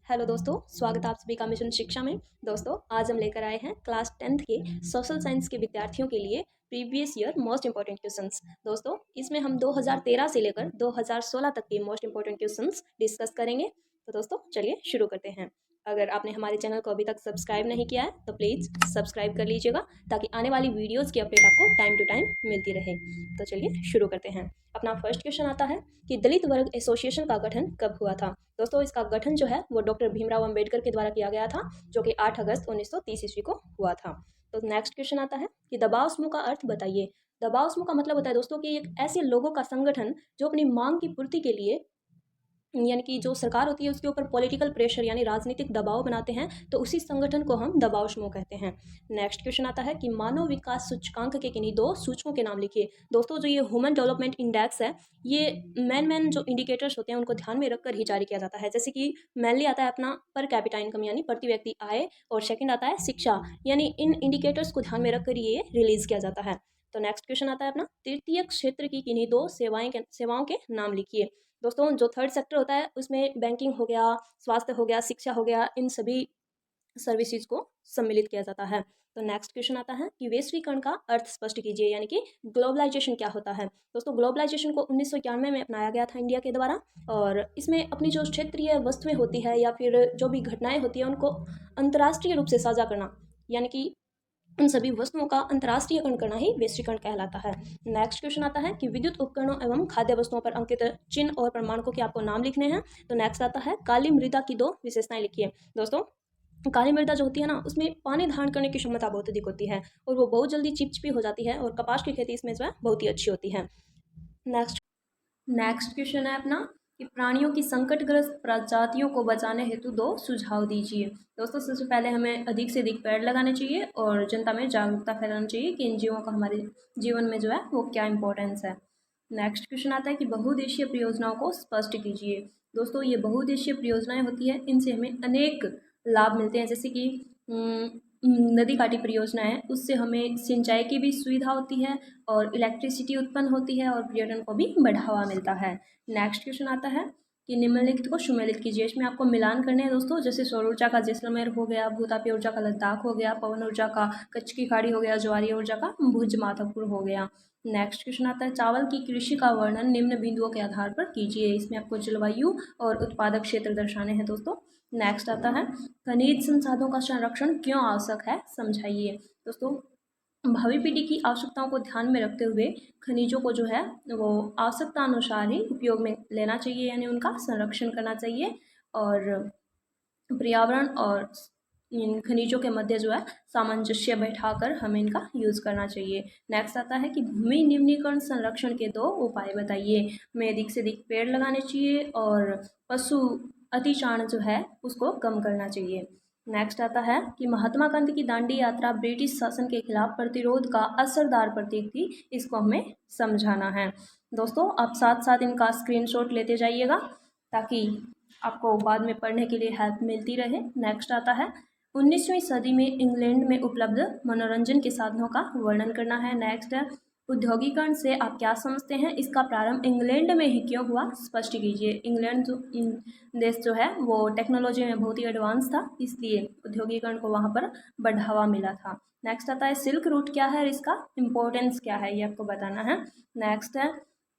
Hello दोस्तों, स्वागत है आप सभी का मिशन शिक्षा में। दोस्तों, आज हम लेकर आए हैं क्लास 10th के सोशल साइंस के विद्यार्थियों के लिए previous year most important questions. दोस्तों, इसमें हम 2013 से लेकर 2016 तक के मोस्ट इंपॉर्टेंट क्वेश्चंस डिस्कस करेंगे। तो दोस्तों, चलिए शुरू करते हैं। अगर आपने हमारे चैनल को अभी तक सब्सक्राइब नहीं किया है तो प्लीज़ सब्सक्राइब कर लीजिएगा, ताकि आने वाली वीडियोज़ की अपडेट आपको टाइम टू टाइम मिलती रहे। तो चलिए शुरू करते हैं। अपना फर्स्ट क्वेश्चन आता है कि दलित वर्ग एसोसिएशन का गठन कब हुआ था। दोस्तों, इसका गठन जो है वो डॉक्टर भीमराव अंबेडकर के द्वारा किया गया था, जो कि 8 अगस्त 1930 ईस्वी को हुआ था। तो नेक्स्ट क्वेश्चन आता है कि दबाव समूह का अर्थ बताइए। दबाव समूह का मतलब होता है दोस्तों कि एक ऐसे लोगों का संगठन जो अपनी मांग की पूर्ति के लिए, यानी कि जो सरकार होती है उसके ऊपर पॉलिटिकल प्रेशर यानी राजनीतिक दबाव बनाते हैं, तो उसी संगठन को हम दबाव समूह कहते हैं। नेक्स्ट क्वेश्चन आता है कि मानव विकास सूचकांक के किन्हीं दो सूचकों के नाम लिखिए। दोस्तों, जो ये ह्यूमन डेवलपमेंट इंडेक्स है, ये मेन जो इंडिकेटर्स होते हैं उनको ध्यान में रखकर ही जारी किया जाता है। जैसे कि मेनली आता है अपना पर कैपिटा इनकम यानी प्रति व्यक्ति आय, और सेकंड आता है शिक्षा, यानी इन इंडिकेटर्स को ध्यान में रखकर ये रिलीज किया जाता है। तो नेक्स्ट क्वेश्चन आता है अपना तृतीय क्षेत्र की किन्हीं दो सेवाओं के नाम लिखिए। दोस्तों, जो थर्ड सेक्टर होता है उसमें बैंकिंग हो गया, स्वास्थ्य हो गया, शिक्षा हो गया, इन सभी सर्विसेज को सम्मिलित किया जाता है। तो नेक्स्ट क्वेश्चन आता है कि वैश्वीकरण का अर्थ स्पष्ट कीजिए, यानी कि ग्लोबलाइजेशन क्या होता है। दोस्तों, ग्लोबलाइजेशन को 1991 में अपनाया गया था इंडिया के द्वारा, और इसमें अपनी जो क्षेत्रीय वस्तुएं होती है या फिर जो भी घटनाएं होती है उनको अंतर्राष्ट्रीय रूप से साझा करना, यानी कि उन सभी वस्तुओं का अंतर्राष्ट्रीयकरण करना ही वैश्वीकरण कहलाता है। नेक्स्ट क्वेश्चन आता है कि विद्युत उपकरणों एवं खाद्य वस्तुओं पर अंकित चिन्ह और प्रमाणकों के आपको नाम लिखने हैं। तो नेक्स्ट आता है काली मृदा की दो विशेषताएं लिखिए। दोस्तों, काली मृदा जो होती है ना, उसमें पानी धारण करने की क्षमता बहुत अधिक होती है, और वो बहुत जल्दी चिपचिपी हो जाती है, और कपास की खेती इसमें जो है बहुत ही अच्छी होती है। नेक्स्ट नेक्स्ट क्वेश्चन है अपना कि प्राणियों की संकटग्रस्त प्रजातियों को बचाने हेतु दो सुझाव दीजिए। दोस्तों, सबसे पहले हमें अधिक से अधिक पेड़ लगाने चाहिए और जनता में जागरूकता फैलानी चाहिए कि इन जीवों का हमारे जीवन में जो है वो क्या इंपॉर्टेंस है। नेक्स्ट क्वेश्चन आता है कि बहुउद्देशीय परियोजनाओं को स्पष्ट कीजिए। दोस्तों, ये बहुउद्देशीय परियोजनाएं होती है, इनसे हमें अनेक लाभ मिलते हैं। जैसे कि नदी घाटी परियोजना है, उससे हमें सिंचाई की भी सुविधा होती है, और इलेक्ट्रिसिटी उत्पन्न होती है, और पर्यटन को भी बढ़ावा मिलता है। नेक्स्ट क्वेश्चन आता है कि निम्नलिखित को सुमेलित कीजिए। इसमें आपको मिलान करने हैं दोस्तों, जैसे सौर ऊर्जा का जैसलमेर हो गया, भूतापीय ऊर्जा का लद्दाख हो गया, पवन ऊर्जा का कच्छ की खाड़ी हो गया, ज्वारीय ऊर्जा का भुज माधवपुर हो गया। नेक्स्ट क्वेश्चन आता है चावल की कृषि का वर्णन निम्न बिंदुओं के आधार पर कीजिए। इसमें आपको जलवायु और उत्पादक क्षेत्र दर्शाने हैं दोस्तों। नेक्स्ट आता है खनिज संसाधनों का संरक्षण क्यों आवश्यक है, समझाइए। दोस्तों, भावी पीढ़ी की आवश्यकताओं को ध्यान में रखते हुए खनिजों को जो है वो आवश्यकता अनुसार ही उपयोग में लेना चाहिए, यानी उनका संरक्षण करना चाहिए, और पर्यावरण और इन खनिजों के मध्य जो है सामंजस्य बैठाकर हमें इनका यूज़ करना चाहिए। नेक्स्ट आता है कि भूमि निम्नीकरण संरक्षण के दो उपाय बताइए। हमें अधिक से अधिक पेड़ लगाने चाहिए, और पशु अतिचारण जो है उसको कम करना चाहिए। नेक्स्ट आता है कि महात्मा गांधी की दांडी यात्रा ब्रिटिश शासन के खिलाफ प्रतिरोध का असरदार प्रतीक थी, इसको हमें समझाना है। दोस्तों, आप साथ साथ इनका स्क्रीनशॉट लेते जाइएगा, ताकि आपको बाद में पढ़ने के लिए हेल्प मिलती रहे। नेक्स्ट आता है 19वीं सदी में इंग्लैंड में उपलब्ध मनोरंजन के साधनों का वर्णन करना है। नेक्स्ट है औद्योगिकरण से आप क्या समझते हैं, इसका प्रारंभ इंग्लैंड में ही क्यों हुआ, स्पष्ट कीजिए। इंग्लैंड जो देश जो है वो टेक्नोलॉजी में बहुत ही एडवांस था, इसलिए औद्योगिकरण को वहाँ पर बढ़ावा मिला था। नेक्स्ट आता है सिल्क रूट क्या है और इसका इम्पोर्टेंस क्या है, ये आपको बताना है। नेक्स्ट है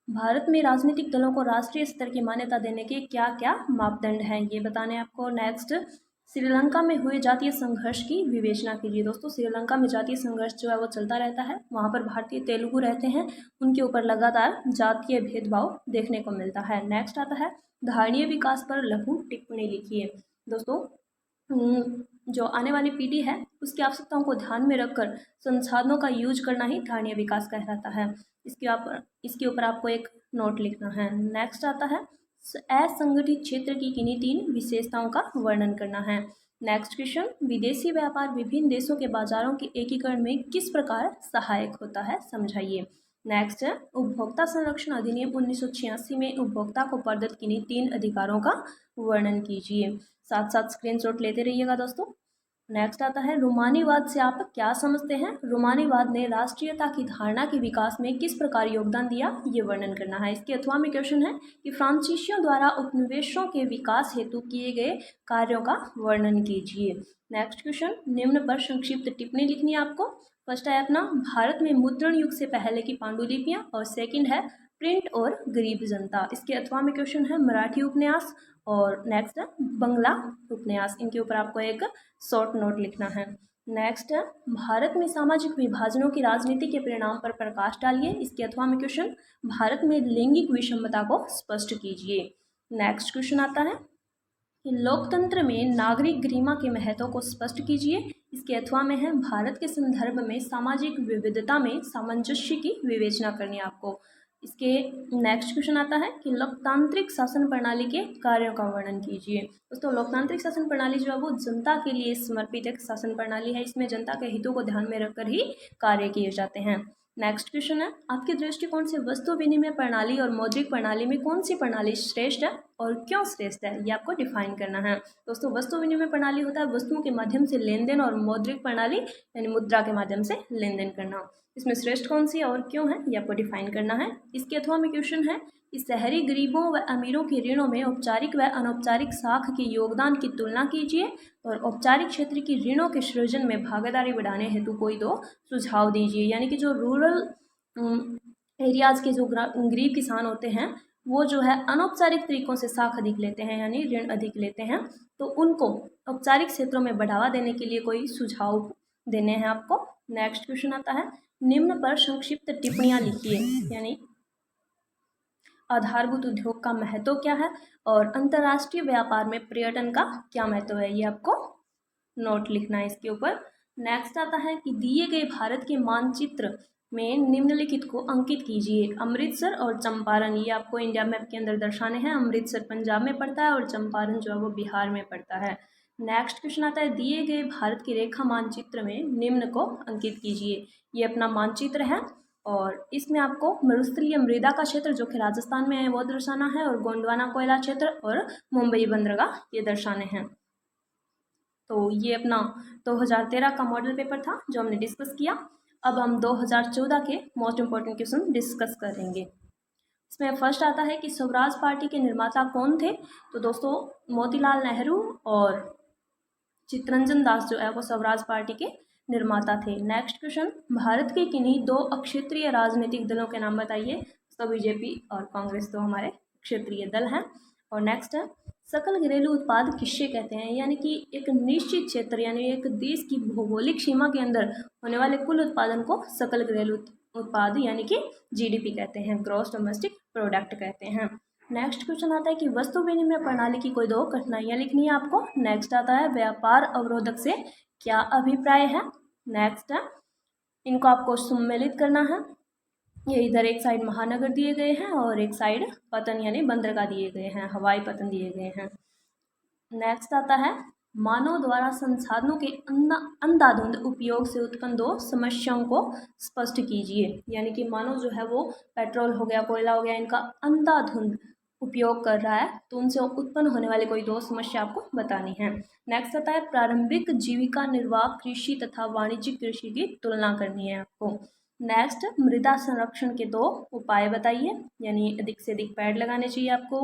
भारत में राजनीतिक दलों को राष्ट्रीय स्तर की मान्यता देने के क्या क्या मापदंड हैं, ये बताने हैं आपको। नेक्स्ट श्रीलंका में हुए जातीय संघर्ष की विवेचना कीजिए। दोस्तों, श्रीलंका में जातीय संघर्ष जो है वो चलता रहता है, वहाँ पर भारतीय तेलुगु रहते हैं, उनके ऊपर लगातार जातीय भेदभाव देखने को मिलता है। नेक्स्ट आता है धारणीय विकास पर लघु टिप्पणी लिखिए। दोस्तों, जो आने वाली पीढ़ी है उसकी आवश्यकताओं को ध्यान में रखकर संसाधनों का यूज करना ही धारणीय विकास कहलाता है। इसके ऊपर आपको एक नोट लिखना है। नेक्स्ट आता है असंगठित क्षेत्र की किन्हीं तीन विशेषताओं का वर्णन करना है। नेक्स्ट क्वेश्चन विदेशी व्यापार विभिन्न देशों के बाजारों के एकीकरण में किस प्रकार सहायक होता है, समझाइए। नेक्स्ट है उपभोक्ता संरक्षण अधिनियम 1986 में उपभोक्ता को प्रदत्त किन्हीं तीन अधिकारों का वर्णन कीजिए। साथ साथ स्क्रीनशॉट लेते रहिएगा दोस्तों। नेक्स्ट आता है रोमानीवाद से आप क्या समझते हैं। रोमानीवाद ने राष्ट्रीयता की धारणा के विकास में किस प्रकार योगदान दिया, ये वर्णन करना है। इसके अथवा में क्वेश्चन है कि फ्रांसीसियों द्वारा उपनिवेशों के विकास हेतु किए गए कार्यों का वर्णन कीजिए। नेक्स्ट क्वेश्चन, निम्न पर संक्षिप्त टिप्पणी लिखनी है आपको। फर्स्ट है अपना भारत में मुद्रण युग से पहले की पांडुलिपियां, और सेकंड है प्रिंट और गरीब जनता। इसके अथवा में क्वेश्चन है मराठी उपन्यास, और नेक्स्ट है बंगला उपन्यास। इनके ऊपर आपको एक शॉर्ट नोट लिखना है। नेक्स्ट है भारत में सामाजिक विभाजनों की राजनीति के परिणाम पर प्रकाश डालिए। इसके अथवा में क्वेश्चन भारत में लैंगिक विषमता को स्पष्ट कीजिए। नेक्स्ट क्वेश्चन आता है कि लोकतंत्र में नागरिक गरिमा के महत्व को स्पष्ट कीजिए। इसके अथवा में है भारत के संदर्भ में सामाजिक विविधता में सामंजस्य की विवेचना करनी है आपको। इसके नेक्स्ट क्वेश्चन आता है कि लोकतांत्रिक शासन प्रणाली के कार्यों का वर्णन कीजिए। दोस्तों लोकतांत्रिक शासन प्रणाली जो है वो जनता के लिए समर्पित एक शासन प्रणाली है। इसमें जनता के हितों को ध्यान में रखकर ही कार्य किए जाते हैं। नेक्स्ट क्वेश्चन है आपके दृष्टिकोण से वस्तु विनिमय प्रणाली और मौद्रिक प्रणाली में कौन सी प्रणाली श्रेष्ठ है और क्यों श्रेष्ठ है, ये आपको डिफाइन करना है। दोस्तों वस्तु विनिमय प्रणाली होता है वस्तुओं के माध्यम से लेन देन, और मौद्रिक प्रणाली यानी मुद्रा के माध्यम से लेन देन करना। इसमें श्रेष्ठ कौन सी है और क्यों है, ये आपको डिफाइन करना है। इसके अथवा में क्वेश्चन है कि शहरी गरीबों व अमीरों के ऋणों में औपचारिक व अनौपचारिक साख के योगदान की तुलना कीजिए, और औपचारिक क्षेत्र की ऋणों के सृजन में भागीदारी बढ़ाने हेतु कोई दो सुझाव दीजिए। यानी कि जो रूरल एरियाज़ के जो गरीब किसान होते हैं वो जो है अनौपचारिक तरीकों से साख अधिक लेते हैं यानी ऋण अधिक लेते हैं, तो उनको औपचारिक क्षेत्रों में बढ़ावा देने के लिए कोई सुझाव देने हैं आपको। नेक्स्ट क्वेश्चन आता है निम्न पर संक्षिप्त टिप्पणियां लिखिए, यानी आधारभूत उद्योग का महत्व क्या है और अंतर्राष्ट्रीय व्यापार में पर्यटन का क्या महत्व है, ये आपको नोट लिखना है इसके ऊपर। नेक्स्ट आता है कि दिए गए भारत के मानचित्र में निम्नलिखित को अंकित कीजिए। अमृतसर और चंपारण ये आपको इंडिया मैप के अंदर दर्शाने हैं। अमृतसर पंजाब में पड़ता है और चंपारण जो है वो बिहार में पड़ता है। नेक्स्ट क्वेश्चन आता है दिए गए भारत की रेखा मानचित्र में निम्न को अंकित कीजिए। ये अपना मानचित्र है और इसमें आपको मरुस्थलीय मृदा का क्षेत्र जो कि राजस्थान में है वो दर्शाना है, और गोंडवाना कोयला क्षेत्र और मुंबई बंदरगाह ये दर्शाने हैं। तो ये अपना 2013 का मॉडल पेपर था जो हमने डिस्कस किया। अब हम 2014 के मोस्ट इम्पॉर्टेंट क्वेश्चन डिस्कस करेंगे। इसमें फर्स्ट आता है कि स्वराज पार्टी के निर्माता कौन थे। तो दोस्तों मोतीलाल नेहरू और चित्तरंजन दास जो है वो स्वराज पार्टी के निर्माता थे। नेक्स्ट क्वेश्चन भारत के किन्हीं दो अक्षेत्रीय राजनीतिक दलों के नाम बताइए। तो बीजेपी और कांग्रेस तो हमारे क्षेत्रीय दल हैं। और नेक्स्ट है सकल घरेलू उत्पाद किससे कहते हैं, यानी कि एक निश्चित क्षेत्र यानी एक देश की भौगोलिक सीमा के अंदर होने वाले कुल उत्पादन को सकल घरेलू उत्पाद यानी कि जीडीपी कहते हैं, ग्रॉस डोमेस्टिक प्रोडक्ट कहते हैं। नेक्स्ट क्वेश्चन आता है कि वस्तु विनिमय प्रणाली की कोई दो कठिनाइयाँ लिखनी है आपको। नेक्स्ट आता है व्यापार अवरोधक से क्या अभिप्राय है। नेक्स्ट है इनको आपको सम्मिलित करना है। ये इधर एक साइड महानगर दिए गए हैं और एक साइड पतन यानी बंदरगाह दिए गए हैं, हवाई पतन दिए गए हैं। नेक्स्ट आता है मानव द्वारा संसाधनों के अंधाधुंध उपयोग से उत्पन्न दो समस्याओं को स्पष्ट कीजिए। यानी कि मानव जो है वो पेट्रोल हो गया, कोयला हो गया, इनका अंधाधुंध उपयोग कर रहा है, तो उनसे उत्पन्न होने वाली कोई दो समस्या आपको बतानी है। नेक्स्ट आता है प्रारंभिक जीविका निर्वाह कृषि तथा वाणिज्यिक कृषि की तुलना करनी है आपको। नेक्स्ट मृदा संरक्षण के दो उपाय बताइए, यानी अधिक से अधिक पेड़ लगाने चाहिए आपको।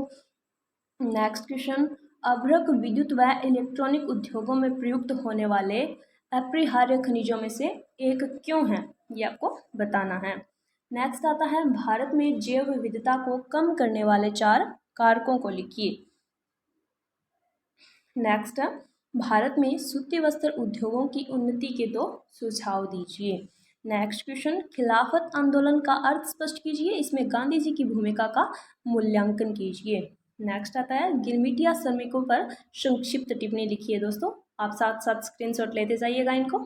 नेक्स्ट क्वेश्चन अभ्रक विद्युत व इलेक्ट्रॉनिक उद्योगों में प्रयुक्त होने वाले अपरिहार्य खनिजों में से एक क्यों है, ये आपको बताना है। नेक्स्ट आता है भारत में जैव विविधता को कम करने वाले 4 कारकों को लिखिए। नेक्स्ट है भारत में सूती वस्त्र उद्योगों की उन्नति के 2 सुझाव दीजिए। नेक्स्ट क्वेश्चन खिलाफत आंदोलन का अर्थ स्पष्ट कीजिए, इसमें गांधी जी की भूमिका का मूल्यांकन कीजिए। नेक्स्ट आता है गिरमिटिया श्रमिकों पर संक्षिप्त टिप्पणी लिखिए। दोस्तों आप साथ साथ स्क्रीनशॉट लेते जाइएगा इनको,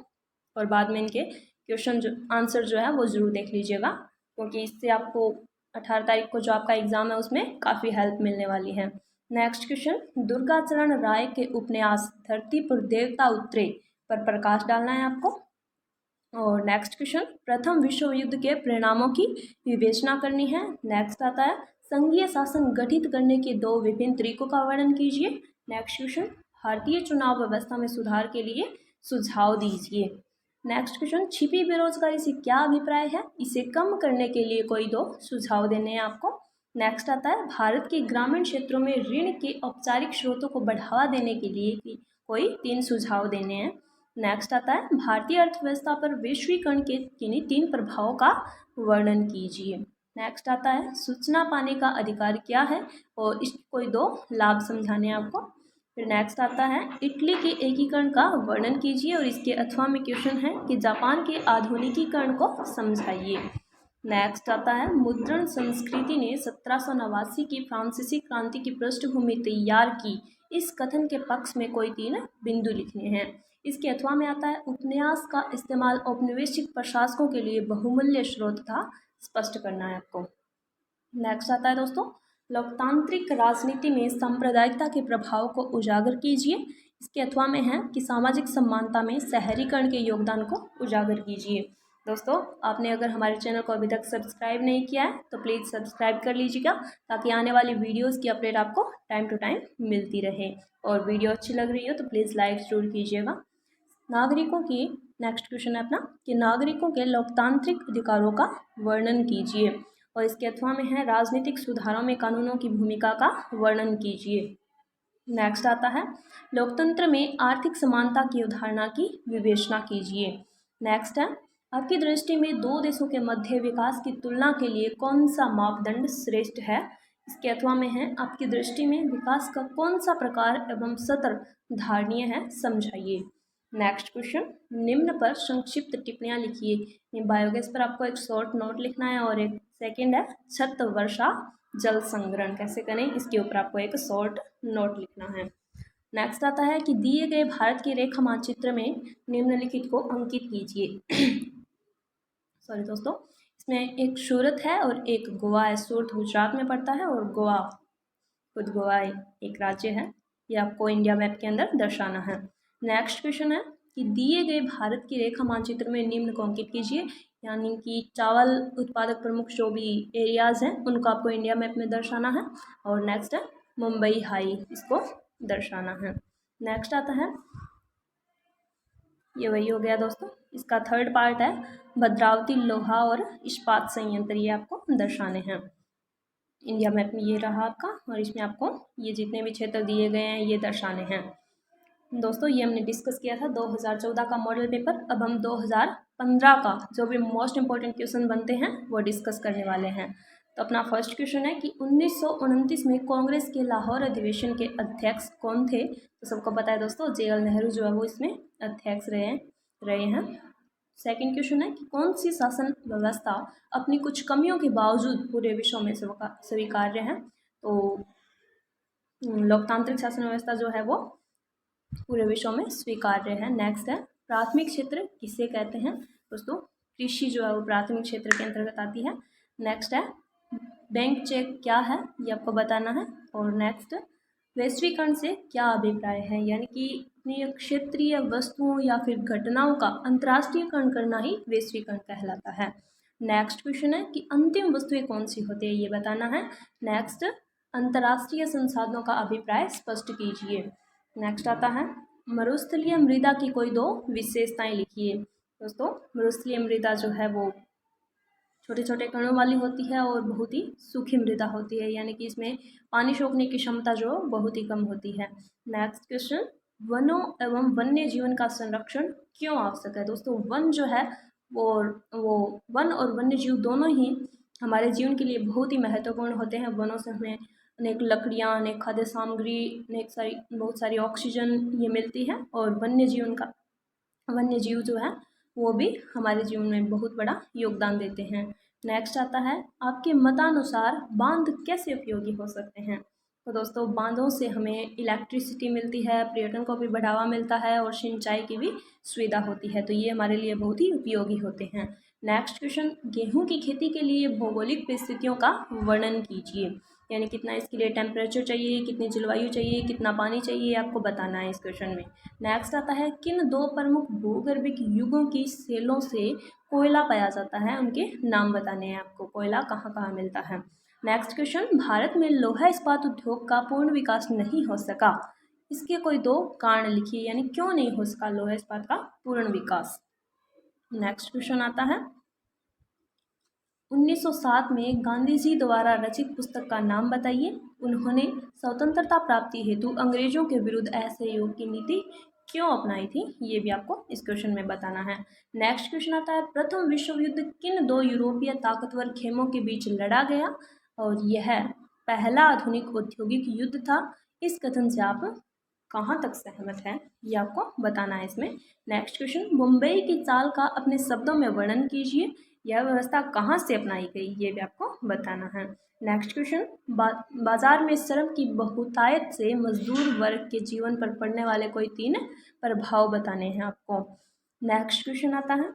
और बाद में इनके क्वेश्चन जो आंसर जो है वो ज़रूर देख लीजिएगा, क्योंकि इससे आपको 18 तारीख को जो आपका एग्ज़ाम है उसमें काफ़ी हेल्प मिलने वाली है। नेक्स्ट क्वेश्चन दुर्गाचरण राय के उपन्यास धरती पर देवता उतरे पर प्रकाश डालना है आपको। और नेक्स्ट क्वेश्चन प्रथम विश्व युद्ध के परिणामों की विवेचना करनी है। नेक्स्ट आता है संघीय शासन गठित करने के 2 विभिन्न तरीकों का वर्णन कीजिए। नेक्स्ट क्वेश्चन भारतीय चुनाव व्यवस्था में सुधार के लिए सुझाव दीजिए। नेक्स्ट क्वेश्चन, छिपी बेरोजगारी से क्या अभिप्राय है? इसे कम करने के लिए कोई 2 सुझाव देने हैं आपको। नेक्स्ट आता है, भारत के ग्रामीण क्षेत्रों में ऋण के औपचारिक स्रोतों को बढ़ावा देने के लिए कोई 3 सुझाव देने हैं। नेक्स्ट आता है, भारतीय अर्थव्यवस्था पर वैश्वीकरण के किन्हीं 3 प्रभावों का वर्णन कीजिए। नेक्स्ट आता है, सूचना पाने का अधिकार क्या है और इसके कोई 2 लाभ समझाने हैं आपको। फिर नेक्स्ट आता है, इटली के एकीकरण का वर्णन कीजिए और इसके अथवा में क्वेश्चन है कि जापान के आधुनिकीकरण को समझाइए। नेक्स्ट आता है, मुद्रण संस्कृति ने 1789 की फ्रांसीसी क्रांति की पृष्ठभूमि तैयार की। इस कथन के पक्ष में कोई 3 बिंदु लिखने हैं। इसके अथवा में आता है, उपन्यास का इस्तेमाल औपनिवेशिक प्रशासकों के लिए बहुमूल्य स्रोत था, स्पष्ट करना है आपको। नेक्स्ट आता है दोस्तों, लोकतांत्रिक राजनीति में सांप्रदायिकता के प्रभाव को उजागर कीजिए। इसके अथवा में है कि सामाजिक समानता में शहरीकरण के योगदान को उजागर कीजिए। दोस्तों, आपने अगर हमारे चैनल को अभी तक सब्सक्राइब नहीं किया है तो प्लीज़ सब्सक्राइब कर लीजिएगा, ताकि आने वाली वीडियोस की अपडेट आपको टाइम टू टाइम मिलती रहे। और वीडियो अच्छी लग रही हो तो प्लीज़ लाइक ज़रूर कीजिएगा। नागरिकों की नेक्स्ट क्वेश्चन है अपना कि नागरिकों के लोकतांत्रिक अधिकारों का वर्णन कीजिए। और इसके अथवा में है, राजनीतिक सुधारों में कानूनों की भूमिका का वर्णन कीजिए। नेक्स्ट आता है, लोकतंत्र में आर्थिक समानता की अवधारणा की विवेचना कीजिए। नेक्स्ट है, आपकी दृष्टि में 2 देशों के मध्य विकास की तुलना के लिए कौन सा मापदंड श्रेष्ठ है? इसके अथवा में है, आपकी दृष्टि में विकास का कौन सा प्रकार एवं सत्र धारणीय है, समझाइए। नेक्स्ट क्वेश्चन, निम्न पर संक्षिप्त टिप्पणियां लिखिए। बायोगैस पर आपको एक शॉर्ट नोट लिखना है और एक सेकंड है छत वर्षा जल संग्रहण कैसे करें, इसके ऊपर आपको एक शॉर्ट नोट लिखना है। नेक्स्ट आता है कि दिए गए भारत के रेखा मानचित्र में निम्नलिखित को अंकित कीजिए। सॉरी दोस्तों, इसमें एक सूरत है और एक गोवा है। सूरत गुजरात में पड़ता है और गोवा खुद गोवा एक राज्य है। ये आपको इंडिया मैप के अंदर दर्शाना है। नेक्स्ट क्वेश्चन है कि दिए गए भारत की रेखा मानचित्र में निम्न को अंकित कीजिए, यानी कि चावल उत्पादक प्रमुख जो भी एरियाज हैं उनको आपको इंडिया मैप में दर्शाना है। और नेक्स्ट है मुंबई हाई, इसको दर्शाना है। नेक्स्ट आता है, ये वही हो गया दोस्तों। इसका थर्ड पार्ट है भद्रावती लोहा और इस्पात संयंत्र, ये आपको दर्शाने हैं। इंडिया मैप में ये रहा आपका, और इसमें आपको ये जितने भी क्षेत्र दिए गए हैं ये दर्शाने हैं। दोस्तों, ये हमने डिस्कस किया था 2014 का मॉडल पेपर। अब हम 2015 का जो भी मोस्ट इंपॉर्टेंट क्वेश्चन बनते हैं वो डिस्कस करने वाले हैं। तो अपना फर्स्ट क्वेश्चन है कि 1929 में कांग्रेस के लाहौर अधिवेशन के अध्यक्ष कौन थे? तो सबको पता है दोस्तों, JL नेहरू जो है वो इसमें अध्यक्ष रहे हैं। सेकंड क्वेश्चन है कि कौन सी शासन व्यवस्था अपनी कुछ कमियों के बावजूद पूरे विश्व में स्वीकार्य है? तो लोकतांत्रिक शासन व्यवस्था जो है वो पूरे विश्व में स्वीकार्य है। नेक्स्ट है, प्राथमिक क्षेत्र किसे कहते हैं? दोस्तों, कृषि जो है वो प्राथमिक क्षेत्र के अंतर्गत आती है। नेक्स्ट है, बैंक चेक क्या है, ये आपको बताना है। और नेक्स्ट, वैश्वीकरण से क्या अभिप्राय है, यानी कि अपनी क्षेत्रीय वस्तुओं या फिर घटनाओं का अंतर्राष्ट्रीयकरण करना ही वैश्वीकरण कहलाता है। नेक्स्ट क्वेश्चन है कि अंतिम वस्तुएं कौन सी होती है, ये बताना है। नेक्स्ट, अंतर्राष्ट्रीय संसाधनों का अभिप्राय स्पष्ट कीजिए। नेक्स्ट आता है, मरुस्थलीय मृदा की कोई 2 विशेषताएं लिखिए। दोस्तों, मरुस्थलीय मृदा जो है वो छोटे छोटे कणों वाली होती है और बहुत ही सूखी मृदा होती है, यानी कि इसमें पानी सोखने की क्षमता जो बहुत ही कम होती है। नेक्स्ट क्वेश्चन, वनों एवं वन्य जीवन का संरक्षण क्यों आवश्यक है? दोस्तों, वन जो है वो वन और वन्य जीव दोनों ही हमारे जीवन के लिए बहुत ही महत्वपूर्ण होते हैं। वनों से हमें अनेक लकड़ियाँ, अनेक खाद्य सामग्री, बहुत सारी ऑक्सीजन ये मिलती है। और वन्य जीव जो है वो भी हमारे जीवन में बहुत बड़ा योगदान देते हैं। नेक्स्ट आता है, आपके मतानुसार बांध कैसे उपयोगी हो सकते हैं? तो दोस्तों, बांधों से हमें इलेक्ट्रिसिटी मिलती है, पर्यटन को भी बढ़ावा मिलता है और सिंचाई की भी सुविधा होती है, तो ये हमारे लिए बहुत ही उपयोगी होते हैं। नेक्स्ट क्वेश्चन, गेहूं की खेती के लिए भौगोलिक परिस्थितियों का वर्णन कीजिए, यानी कितना इसके लिए टेम्परेचर चाहिए, कितनी जलवायु चाहिए, कितना पानी चाहिए, आपको बताना है इस क्वेश्चन में। नेक्स्ट आता है, किन 2 प्रमुख भूगर्भिक युगों की सेलों से कोयला पाया जाता है, उनके नाम बताने हैं आपको, कोयला कहाँ कहाँ मिलता है। नेक्स्ट क्वेश्चन, भारत में लोहा इस्पात उद्योग का पूर्ण विकास नहीं हो सका, इसके कोई दो कारण लिखिए, यानी क्यों नहीं हो सका लौह इस्पात का पूर्ण विकास। नेक्स्ट क्वेश्चन आता है 1907 में गांधी जी द्वारा रचित पुस्तक का नाम बताइए। उन्होंने स्वतंत्रता प्राप्ति हेतु अंग्रेजों के विरुद्ध असहयोग की नीति क्यों अपनाई थी, ये भी आपको इस क्वेश्चन में बताना है। नेक्स्ट क्वेश्चन आता है प्रथम विश्व युद्ध किन दो यूरोपीय ताकतवर खेमों के बीच लड़ा गया, और यह पहला आधुनिक औद्योगिक युद्ध था। इस कथन से आप कहाँ तक सहमत हैं, ये आपको बताना है इसमें। नेक्स्ट क्वेश्चन मुंबई की चाल का अपने शब्दों में वर्णन कीजिए। यह व्यवस्था कहाँ से अपनाई गई, ये भी आपको बताना है। नेक्स्ट क्वेश्चन बाजार में श्रम की बहुतायत से मजदूर वर्ग के जीवन पर पड़ने वाले कोई 3 प्रभाव बताने हैं आपको। नेक्स्ट क्वेश्चन आता है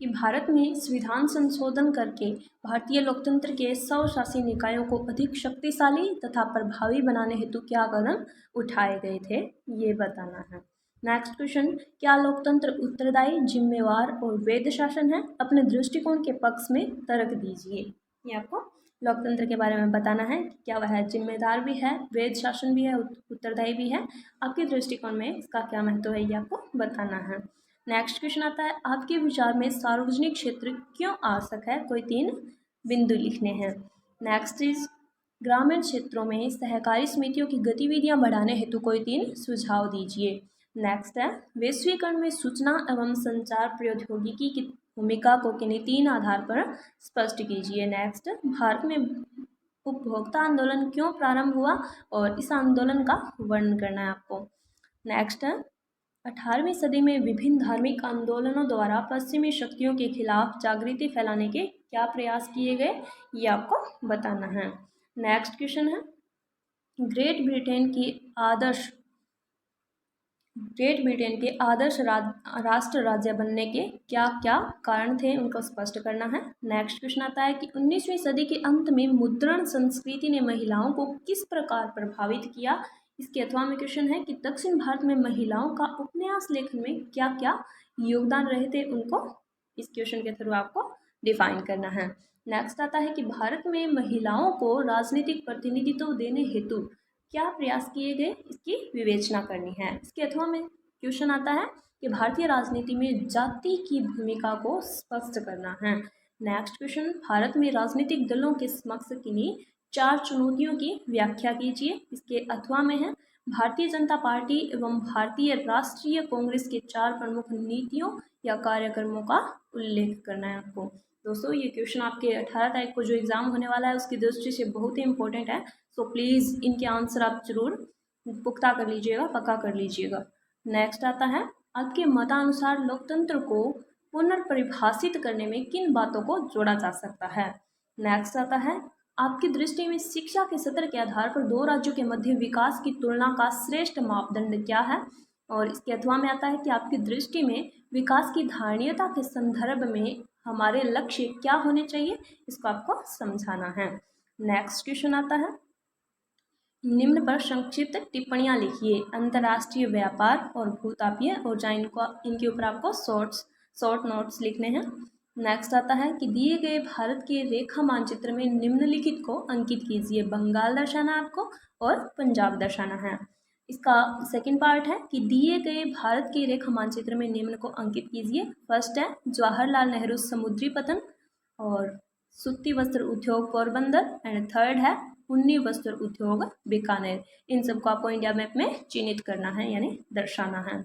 कि भारत में संविधान संशोधन करके भारतीय लोकतंत्र के स्वशासी निकायों को अधिक शक्तिशाली तथा प्रभावी बनाने हेतु क्या कदम उठाए गए थे, ये बताना है। नेक्स्ट क्वेश्चन क्या लोकतंत्र उत्तरदायी, जिम्मेवार और वैध शासन है? अपने दृष्टिकोण के पक्ष में तर्क दीजिए। ये आपको लोकतंत्र के बारे में बताना है, क्या वह जिम्मेदार भी है, वैध शासन भी है, उत्तरदायी भी है। आपके दृष्टिकोण में इसका क्या महत्व है, ये आपको बताना है। नेक्स्ट क्वेश्चन आता है आपके विचार में सार्वजनिक क्षेत्र क्यों आवश्यक है, कोई 3 बिंदु लिखने हैं। नेक्स्ट इज ग्रामीण क्षेत्रों में सहकारी समितियों की गतिविधियां बढ़ाने हेतु कोई 3 सुझाव दीजिए। नेक्स्ट है वैश्वीकरण में सूचना एवं संचार प्रौद्योगिकी की भूमिका को किन्हीं 3 आधार पर स्पष्ट कीजिए। नेक्स्ट भारत में उपभोक्ता आंदोलन क्यों प्रारंभ हुआ और इस आंदोलन का वर्णन करना है आपको। नेक्स्ट है 18वीं सदी में विभिन्न धार्मिक आंदोलनों द्वारा पश्चिमी शक्तियों के खिलाफ जागृति फैलाने के क्या प्रयास किए गए, ये आपको बताना है। नेक्स्ट क्वेश्चन है ग्रेट ब्रिटेन के आदर्श राष्ट्र राज्य बनने के क्या क्या कारण थे, उनको स्पष्ट करना है। नेक्स्ट क्वेश्चन आता है कि 19वीं सदी के अंत में मुद्रण संस्कृति ने महिलाओं को किस प्रकार प्रभावित किया। इसके अथवा में क्वेश्चन है कि दक्षिण भारत में महिलाओं का उपन्यास लेखन में क्या क्या योगदान रहे थे, उनको इस क्वेश्चन के थ्रू आपको डिफाइन करना है। नेक्स्ट आता है कि भारत में महिलाओं को राजनीतिक प्रतिनिधित्व देने हेतु क्या प्रयास किए गए, इसकी विवेचना करनी है। इसके अथवा में क्वेश्चन आता है कि भारतीय राजनीति में जाति की भूमिका को स्पष्ट करना है। नेक्स्ट क्वेश्चन भारत में राजनीतिक दलों के समक्ष किन्हीं 4 चुनौतियों की व्याख्या कीजिए। इसके अथवा में है भारतीय जनता पार्टी एवं भारतीय राष्ट्रीय कांग्रेस के 4 प्रमुख नीतियों या कार्यक्रमों का उल्लेख करना है आपको। दोस्तों ये क्वेश्चन आपके 18 तारीख को जो एग्ज़ाम होने वाला है उसकी दृष्टि से बहुत ही इंपॉर्टेंट है, सो प्लीज़ इनके आंसर आप जरूर पुख्ता कर लीजिएगा, पक्का कर लीजिएगा। नेक्स्ट आता है आपके मतानुसार लोकतंत्र को पुनर्परिभाषित करने में किन बातों को जोड़ा जा सकता है। नेक्स्ट आता है आपकी दृष्टि में शिक्षा के स्तर के आधार पर 2 राज्यों के मध्य विकास की तुलना का श्रेष्ठ मापदंड क्या है, और इसके अथवा में आता है कि आपकी दृष्टि में विकास की धारणीयता के संदर्भ में हमारे लक्ष्य क्या होने चाहिए, इसको आपको समझाना है। नेक्स्ट क्वेश्चन आता है निम्न पर संक्षिप्त टिप्पणियां लिखिए। अंतर्राष्ट्रीय व्यापार और भूतापीय ऊर्जा, इनके ऊपर आपको शॉर्ट नोट्स लिखने हैं। नेक्स्ट आता है कि दिए गए भारत के रेखा मानचित्र में निम्नलिखित को अंकित कीजिए। बंगाल दर्शाना आपको और पंजाब दर्शाना है। इसका सेकंड पार्ट है कि दिए गए भारत के रेखा मानचित्र में निम्न को अंकित कीजिए। फर्स्ट है जवाहरलाल नेहरू समुद्री पतन और सूती वस्त्र उद्योग पोरबंदर, एंड थर्ड है उन्नी वस्त्र उद्योग बीकानेर। इन सबको आपको इंडिया मैप में चिन्हित करना है यानी दर्शाना है।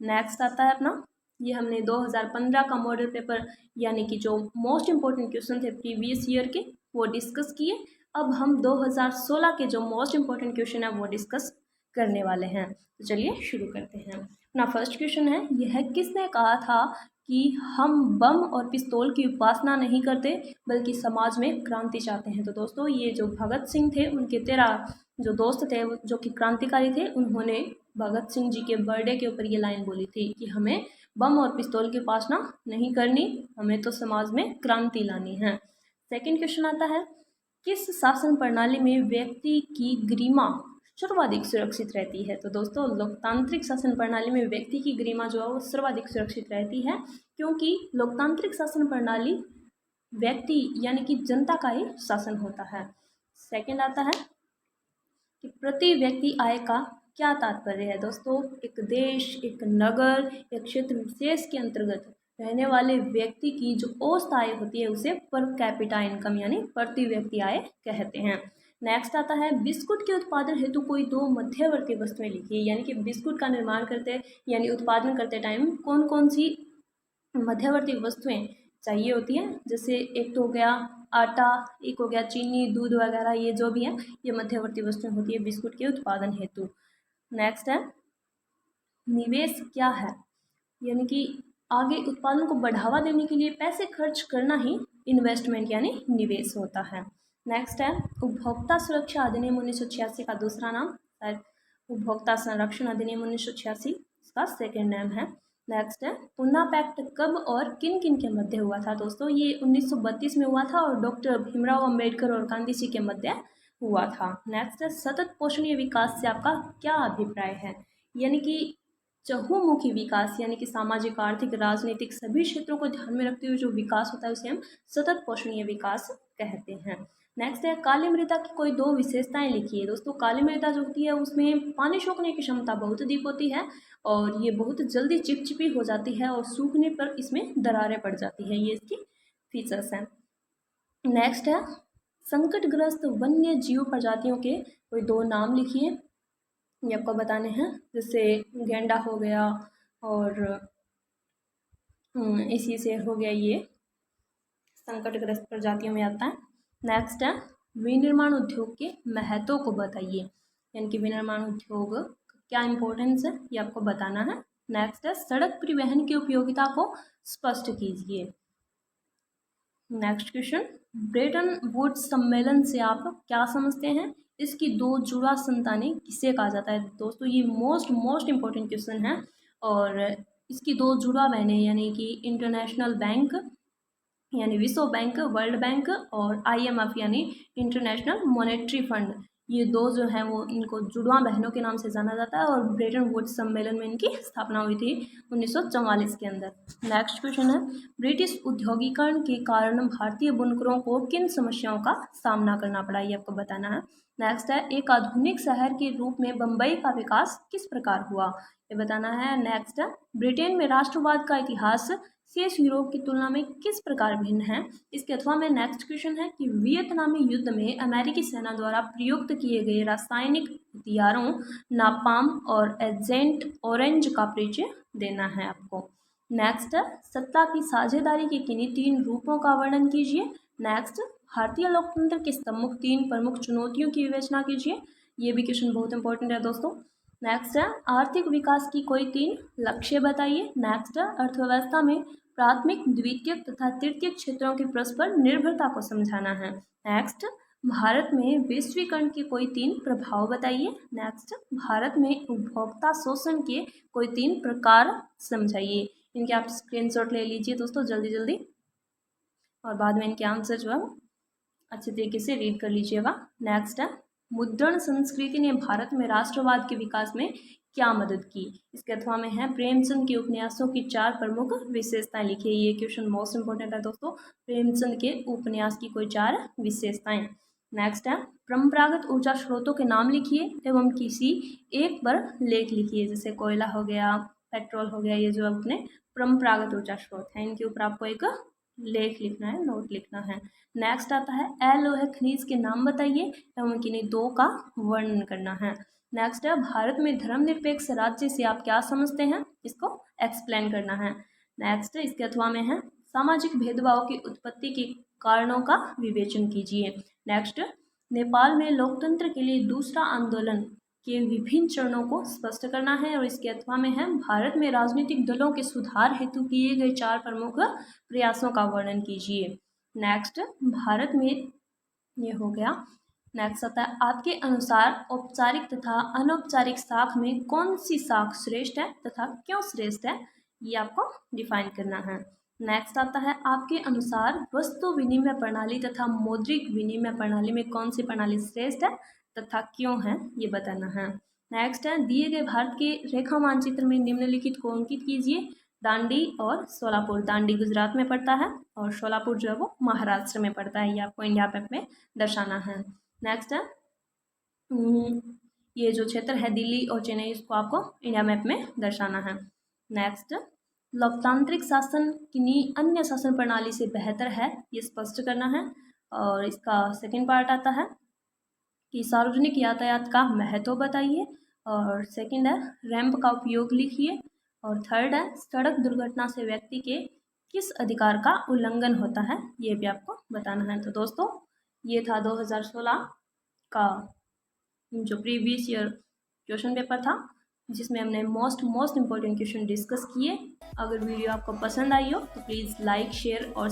नेक्स्ट आता है अपना, ये हमने 2015 का मॉडल पेपर यानी कि जो मोस्ट इंपॉर्टेंट क्वेश्चन थे प्रीवियस ईयर के वो डिस्कस किए। अब हम 2016 के जो मोस्ट इंपॉर्टेंट क्वेश्चन है वो डिस्कस करने वाले हैं। तो चलिए शुरू करते हैं। अपना फर्स्ट क्वेश्चन है यह किसने कहा था कि हम बम और पिस्तौल की उपासना नहीं करते बल्कि समाज में क्रांति चाहते हैं। तो दोस्तों ये जो भगत सिंह थे उनके 13 जो दोस्त थे जो कि क्रांतिकारी थे, उन्होंने भगत सिंह जी के बर्थडे के ऊपर ये लाइन बोली थी कि हमें बम और पिस्तौल की उपासना नहीं करनी, हमें तो समाज में क्रांति लानी है। सेकंड क्वेश्चन आता है किस शासन प्रणाली में व्यक्ति की गरिमा सर्वाधिक सुरक्षित रहती है। तो दोस्तों लोकतांत्रिक शासन प्रणाली में व्यक्ति की गरिमा जो है वो सर्वाधिक सुरक्षित रहती है, क्योंकि लोकतांत्रिक शासन प्रणाली व्यक्ति यानी कि जनता का ही शासन होता है। सेकंड आता है प्रति व्यक्ति आय का क्या तात्पर्य है दोस्तों? एक देश, एक नगर या क्षेत्र विशेष के अंतर्गत रहने वाले व्यक्ति की जो औसत आय होती है उसे पर कैपिटा इनकम यानी प्रति व्यक्ति आय कहते हैं। नेक्स्ट आता है बिस्कुट के उत्पादन हेतु कोई दो मध्यवर्ती वस्तुएं लिखिए, यानी कि बिस्कुट का निर्माण करते यानी उत्पादन करते टाइम कौन कौन सी मध्यवर्ती वस्तुएं चाहिए होती हैं। जैसे एक तो हो गया आटा, एक हो गया चीनी, दूध वगैरह, ये जो भी है ये मध्यवर्ती वस्तुएं होती है बिस्कुट के उत्पादन हेतु। नेक्स्ट है निवेश क्या है, यानी कि आगे उत्पादन को बढ़ावा देने के लिए पैसे खर्च करना ही इन्वेस्टमेंट यानी निवेश होता है। नेक्स्ट है उपभोक्ता सुरक्षा अधिनियम 1986 का दूसरा नाम, शायद उपभोक्ता संरक्षण अधिनियम 1986 इसका सेकेंड नेम है। नेक्स्ट है पूना पैक्ट कब और किन किन के मध्य हुआ था दोस्तों? ये 1932 में हुआ था और डॉक्टर भीमराव अंबेडकर और गांधी जी के मध्य हुआ था। नेक्स्ट है सतत पोषणीय विकास से आपका क्या अभिप्राय है, यानी कि चहुमुखी विकास यानी कि सामाजिक, आर्थिक, राजनीतिक सभी क्षेत्रों को ध्यान में रखते हुए जो विकास होता है उसे हम सतत पोषणीय विकास कहते हैं। नेक्स्ट है काली मृदा की कोई दो विशेषताएं लिखिए। दोस्तों काली मृदा जो होती है उसमें पानी सोखने की क्षमता बहुत अधिक होती है और ये बहुत जल्दी चिपचिपी हो जाती है और सूखने पर इसमें दरारें पड़ जाती है, ये इसकी फीचर्स हैं। नेक्स्ट है संकटग्रस्त वन्य जीव प्रजातियों के कोई दो नाम लिखिए, ये आपको बताने हैं। जैसे गेंडा हो गया और इसी से हो गया, ये संकटग्रस्त प्रजातियों में आता है। नेक्स्ट है विनिर्माण उद्योग के महत्व को बताइए, यानी कि विनिर्माण उद्योग क्या इंपॉर्टेंस है ये आपको बताना है। नेक्स्ट है सड़क परिवहन की उपयोगिता को स्पष्ट कीजिए। नेक्स्ट क्वेश्चन ब्रेटन वुड्स सम्मेलन से आप क्या समझते हैं? इसकी दो जुड़ा संतानें किसे कहा जाता है? दोस्तों ये मोस्ट इंपॉर्टेंट क्वेश्चन है और इसकी दो जुड़ा बहनें यानी कि इंटरनेशनल बैंक यानी विश्व बैंक, वर्ल्ड बैंक और IMF यानी इंटरनेशनल मॉनेटरी फंड, ये दो जो हैं वो इनको जुड़वा बहनों के नाम से जाना जाता है और ब्रेटन वुड्स सम्मेलन में इनकी स्थापना हुई थी 1944 के अंदर। नेक्स्ट क्वेश्चन है ब्रिटिश उद्योगीकरण के कारण भारतीय बुनकरों को किन समस्याओं का सामना करना पड़ा, ये आपको बताना है। नेक्स्ट है एक आधुनिक शहर के रूप में बम्बई का विकास किस प्रकार हुआ, ये बताना है। नेक्स्ट है ब्रिटेन में राष्ट्रवाद का इतिहास शेष यूरोप की तुलना में किस प्रकार भिन्न है, इसके अथवा में। नेक्स्ट क्वेश्चन है कि वियतनामी युद्ध में अमेरिकी सेना द्वारा प्रयुक्त किए गए रासायनिक हथियारों नापाम और एजेंट ऑरेंज का परिचय देना है आपको। नेक्स्ट सत्ता की साझेदारी के किन्हीं तीन रूपों का वर्णन कीजिए। नेक्स्ट भारतीय लोकतंत्र के तीन प्रमुख चुनौतियों की विवेचना कीजिए, ये भी क्वेश्चन बहुत इंपॉर्टेंट है दोस्तों। नेक्स्ट है आर्थिक विकास की कोई तीन लक्ष्य बताइए। नेक्स्ट अर्थव्यवस्था में प्राथमिक, द्वितीयक तथा तृतीयक क्षेत्रों की परस्पर निर्भरता को समझाना है। नेक्स्ट भारत में वैश्वीकरण के कोई तीन प्रभाव बताइए। नेक्स्ट भारत में उपभोक्ता शोषण के कोई तीन प्रकार समझाइए। इनके आप स्क्रीनशॉट ले लीजिए दोस्तों जल्दी जल्दी और बाद में इनके आंसर जो है अच्छे तरीके से रीड कर लीजिएगा। नेक्स्ट है मुद्रण संस्कृति ने भारत में राष्ट्रवाद के विकास में क्या मदद की, इसके अथवा में है प्रेमचंद के उपन्यासों की चार प्रमुख विशेषताएं लिखिए। ये क्वेश्चन मोस्ट इंपोर्टेंट है दोस्तों, प्रेमचंद के उपन्यास की कोई चार विशेषताएं। नेक्स्ट है परंपरागत ऊर्जा स्रोतों के नाम लिखिए एवं किसी एक पर लेख लिखिए। जैसे कोयला हो गया, पेट्रोल हो गया, ये जो अपने परंपरागत ऊर्जा स्रोत हैं इनके ऊपर आपको एक लेख लिखना है, नोट लिखना है। नेक्स्ट आता है अलोह खनिज के नाम बताइए एवं किन्हीं दो का वर्णन करना है। नेक्स्ट है भारत में धर्मनिरपेक्ष राज्य से आप क्या समझते हैं, इसको एक्सप्लेन करना है। नेक्स्ट इसके अथवा में है सामाजिक भेदभाव की उत्पत्ति के कारणों का विवेचन कीजिए। नेक्स्ट नेपाल में लोकतंत्र के लिए दूसरा आंदोलन के विभिन्न चरणों को स्पष्ट करना है और इसके अथवा में है भारत में राजनीतिक दलों के सुधार हेतु किए गए चार प्रमुख प्रयासों का वर्णन कीजिए। नेक्स्ट भारत में ये हो गया। नेक्स्ट आता है आपके अनुसार औपचारिक तथा अनौपचारिक साख में कौन सी साख श्रेष्ठ है तथा क्यों श्रेष्ठ है, ये आपको डिफाइन करना है। नेक्स्ट आता है आपके अनुसार वस्तु विनिमय प्रणाली तथा मौद्रिक विनिमय प्रणाली में कौन सी प्रणाली श्रेष्ठ है तथा क्यों है, ये बताना है। नेक्स्ट है दिए गए भारत के रेखा मानचित्र में निम्नलिखित को अंकित कीजिए। दांडी और सोलापुर, दांडी गुजरात में पड़ता है और सोलापुर जो है वो महाराष्ट्र में पड़ता है, ये आपको इंडिया मैप में दर्शाना है। नेक्स्ट है ये जो क्षेत्र है दिल्ली और चेन्नई, इसको आपको इंडिया मैप में दर्शाना है। नेक्स्ट, लोकतांत्रिक शासन किन्हीं अन्य शासन प्रणाली से बेहतर है, ये स्पष्ट करना है। और इसका सेकंड पार्ट आता है कि सार्वजनिक यातायात का महत्व बताइए। और सेकंड है रैंप का उपयोग लिखिए। और थर्ड है सड़क दुर्घटना से व्यक्ति के किस अधिकार का उल्लंघन होता है, ये भी आपको बताना है। तो दोस्तों, ये था 2016 का जो प्रीवियस ईयर क्वेश्चन पेपर था, जिसमें हमने मोस्ट इम्पोर्टेंट क्वेश्चन डिस्कस किए। अगर वीडियो आपको पसंद आई हो तो प्लीज़ लाइक, शेयर और